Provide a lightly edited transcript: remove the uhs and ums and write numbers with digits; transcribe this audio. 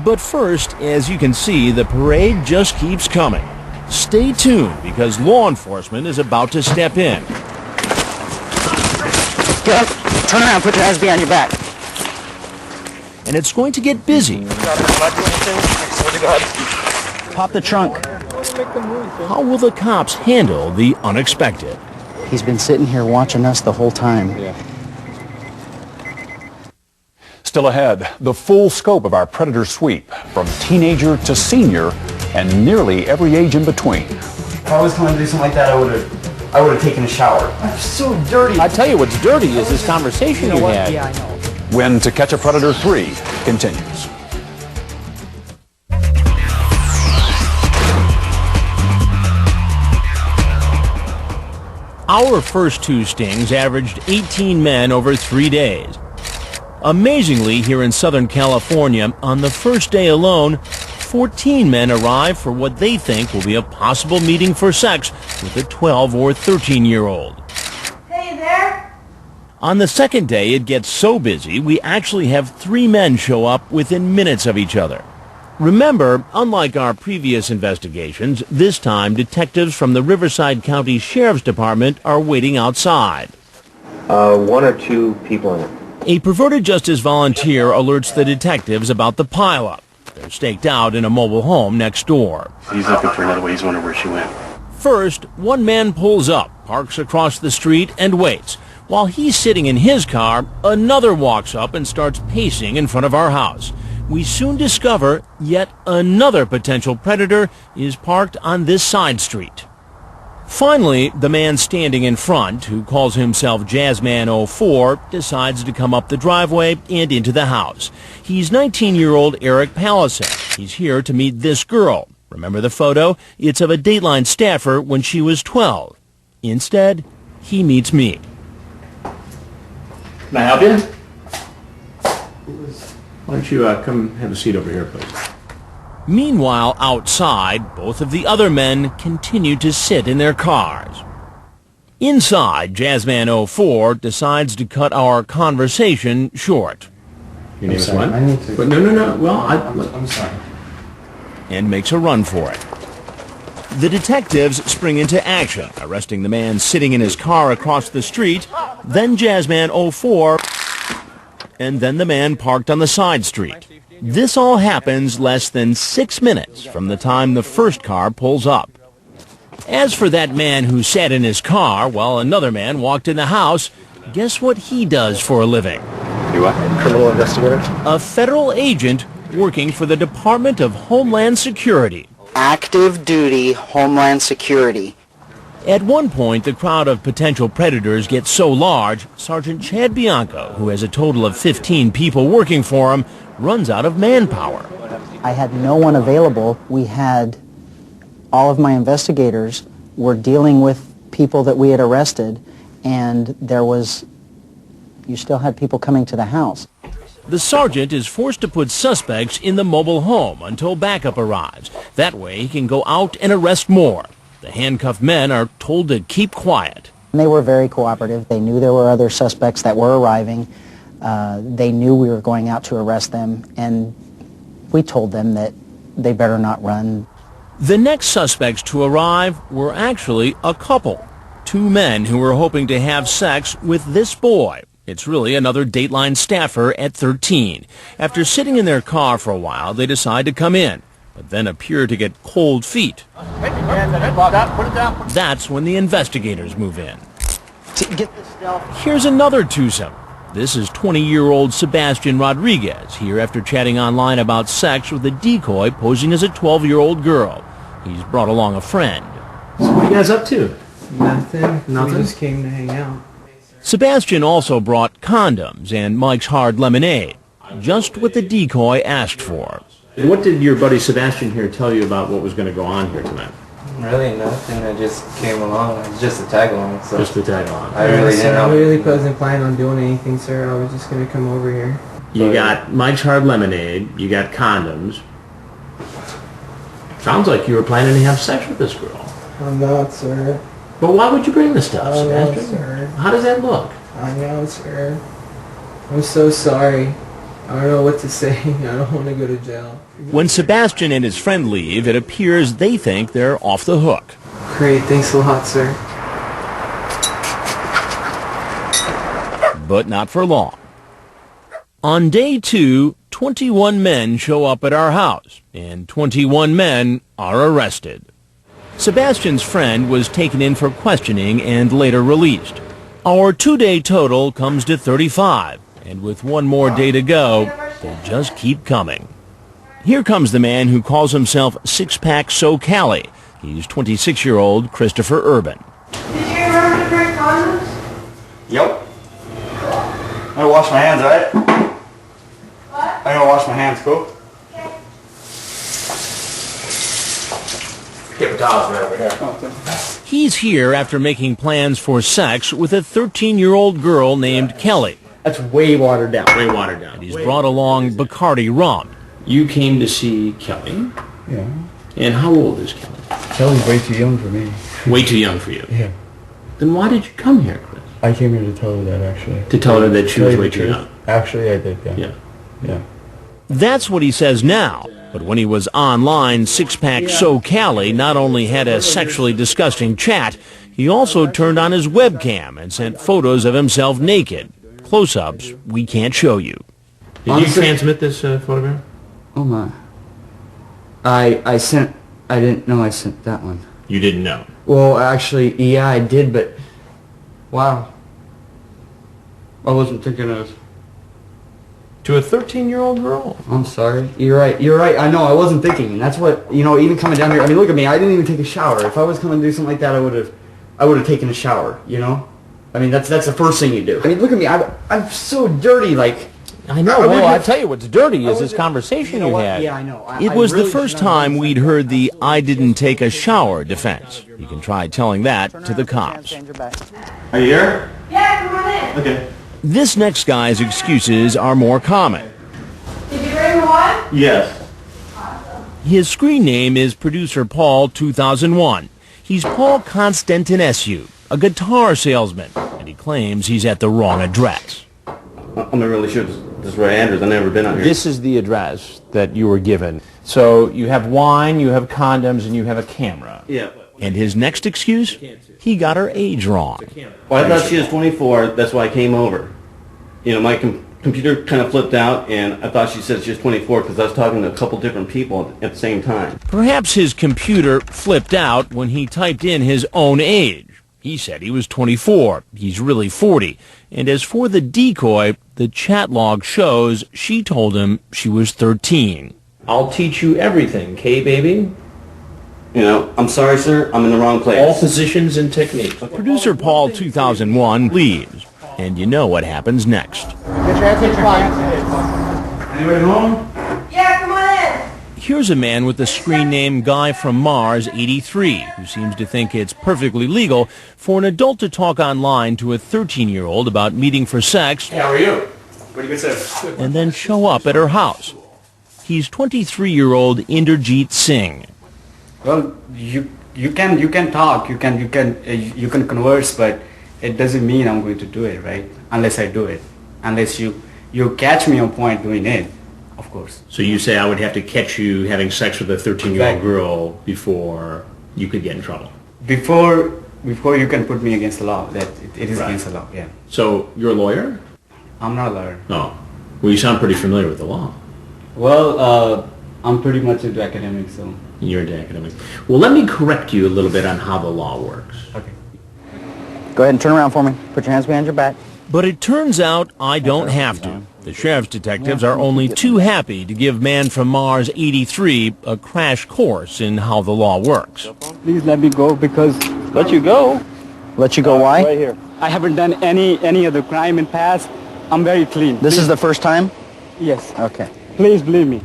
But first, as you can see, the parade just keeps coming. Stay tuned, because law enforcement is about to step in. Get up, turn around, put your hands behind your back. And it's going to get busy. Pop the trunk. How will the cops handle the unexpected? He's been sitting here watching us the whole time. Still ahead, the full scope of our predator sweep, from teenager to senior and nearly every age in between. If I was going to do something like that, I would have taken a shower. I'm so dirty. I tell you what's dirty is this conversation you had. Yeah, I know. When To Catch a Predator 3 continues. Our first two stings averaged 18 men over 3 days. Amazingly, here in Southern California, on the first day alone, 14 men arrive for what they think will be a possible meeting for sex with a 12 or 13-year-old. Hey there! On the second day, it gets so busy, we actually have 3 men show up within minutes of each other. Remember, unlike our previous investigations, this time detectives from the Riverside County Sheriff's Department are waiting outside. 1 or 2 people in it. A perverted justice volunteer alerts the detectives about the pileup. They're staked out in a mobile home next door. He's looking for another way. He's wondering where she went. First, one man pulls up, parks across the street, and waits. While he's sitting in his car, another walks up and starts pacing in front of our house. We soon discover yet another potential predator is parked on this side street. Finally, the man standing in front, who calls himself Jazzman04, decides to come up the driveway and into the house. He's 19-year-old Eric Pallison. He's here to meet this girl. Remember the photo? It's of a Dateline staffer when she was 12. Instead, he meets me. Can I help you? Why don't you come have a seat over here, please? Meanwhile, outside, both of the other men continue to sit in their cars. Inside, Jazzman04 decides to cut our conversation short. Your name is what? I need to... But no. Well, I'm sorry. And makes a run for it. The detectives spring into action, arresting the man sitting in his car across the street, then Jazzman04, and then the man parked on the side street. This all happens less than 6 minutes from the time the first car pulls up. As for that man who sat in his car while another man walked in the house, guess what he does for a living? You what? Criminal investigator? A federal agent working for the Department of Homeland Security. Active duty Homeland Security. At one point, the crowd of potential predators gets so large, Sergeant Chad Bianco, who has a total of 15 people working for him, runs out of manpower. I had no one available. We had all of my investigators were dealing with people that we had arrested, and you still had people coming to the house. The sergeant is forced to put suspects in the mobile home until backup arrives. That way he can go out and arrest more. The handcuffed men are told to keep quiet. They were very cooperative. They knew there were other suspects that were arriving. They knew we were going out to arrest them, and we told them that they better not run. The next suspects to arrive were actually a couple. 2 men who were hoping to have sex with this boy. It's really another Dateline staffer at 13. After sitting in their car for a while, they decide to come in, but then appear to get cold feet. That's when the investigators move in. Here's another twosome. This is 20-year-old Sebastian Rodriguez, here after chatting online about sex with a decoy posing as a 12-year-old girl. He's brought along a friend. So what are you guys up to? Nothing. Nothing? We just came to hang out. Sebastian also brought condoms and Mike's Hard Lemonade, just what the decoy asked for. And what did your buddy Sebastian here tell you about what was going to go on here tonight? Really nothing. I just came along. It's just a tag along. So Just to tag along. I really didn't know. I really wasn't planning on doing anything, sir. I was just going to come over here. You got Mike's Hard Lemonade. You got condoms. Sounds like you were planning to have sex with this girl. I'm not, sir. But why would you bring this stuff, I know, Sebastian? sir. How does that look? I know, sir. I'm so sorry. I don't know what to say. I don't want to go to jail. When Sebastian and his friend leave, it appears they think they're off the hook. Great, thanks a lot, sir. But not for long. On day 2, 21 men show up at our house, and 21 men are arrested. Sebastian's friend was taken in for questioning and later released. Our 2-day total comes to 35, and with one more day to go, they just keep coming. Here comes the man who calls himself Six-Pack So Kacie. He's 26-year-old Christopher Urban. Did you remember to bring condoms? Yep. I'm gonna wash my hands, alright? What? I'm gonna wash my hands, cool? Okay. Paper towels right over here. He's here after making plans for sex with a 13-year-old girl named Kelly. That's way watered down. Way watered down. And he's brought along Bacardi rum. You came to see Kelly. Yeah. And how old is Kelly? Kelly's way too young for me. Way too young for you. Yeah. Then why did you come here, Chris? I came here to tell her that, actually. To tell her that she was way too young. Actually, I did, yeah. Yeah. Yeah. That's what he says now. But when he was online, Six-Pack So Kacie not only had a sexually disgusting chat, he also turned on his webcam and sent photos of himself naked. Close-ups we can't show you. Did you transmit this photograph? Oh my. I didn't know I sent that one. You didn't know. Well, actually, yeah, I did, but wow. I wasn't thinking of. To a 13-year-old girl. I'm sorry. You're right. I know, I wasn't thinking. And that's what, even coming down here, I mean, look at me. I didn't even take a shower. If I was coming to do something like that, I would have taken a shower, I mean, that's the first thing you do. I mean, look at me. I'm so dirty, like. I know. Well, I tell you what's dirty is this conversation you had. Yeah, I know. It was the first time we'd heard the "I didn't take a shower" defense. You can try telling that to the cops. Are you here? Yeah, come on in. Okay. This next guy's excuses are more common. Did you bring one? Yes. His screen name is Producer Paul 2001. He's Paul Constantinescu, a guitar salesman, and he claims he's at the wrong address. I'm not really sure this is where Andrews. I've never been out here. This is the address that you were given. So you have wine, you have condoms, and you have a camera. Yeah. And his next excuse? He got her age wrong. Well, I thought she was 24. That's why I came over. My computer kind of flipped out, and I thought she said she was 24 because I was talking to a couple different people at the same time. Perhaps his computer flipped out when he typed in his own age. He said he was 24. He's really 40. And as for the decoy, the chat log shows she told him she was 13. I'll teach you everything, baby? I'm sorry, sir. I'm in the wrong place. All positions and techniques. Producer Paul 2001 leaves. And you know what happens next. Anybody home? Yeah, come on in. Here's a man with the screen name Guy from Mars 83, who seems to think it's perfectly legal for an adult to talk online to a 13-year-old about meeting for sex. Hey, how are you? What do you consider? And then show up at her house. He's 23-year-old Inderjeet Singh. Well, you can talk, you can converse, but it doesn't mean I'm going to do it, right? Unless I do it, unless you catch me on point doing it, of course. So you say I would have to catch you having sex with a 13-year-old girl before you could get in trouble? Before you can put me against the law, that it is against the law, yeah. So you're a lawyer? I'm not a lawyer. Oh. Well, you sound pretty familiar with the law. Well, I'm pretty much into academics, so. You're into academics. Well, let me correct you a little bit on how the law works. Okay. Go ahead and turn around for me. Put your hands behind your back. But it turns out I don't have to. The sheriff's detectives are only too happy to give Man from Mars 83 a crash course in how the law works. Please let me go because... Let you go? Let you go, why? Right here. I haven't done any other crime in past. I'm very clean. This is the first time? Yes. Okay. Please believe me.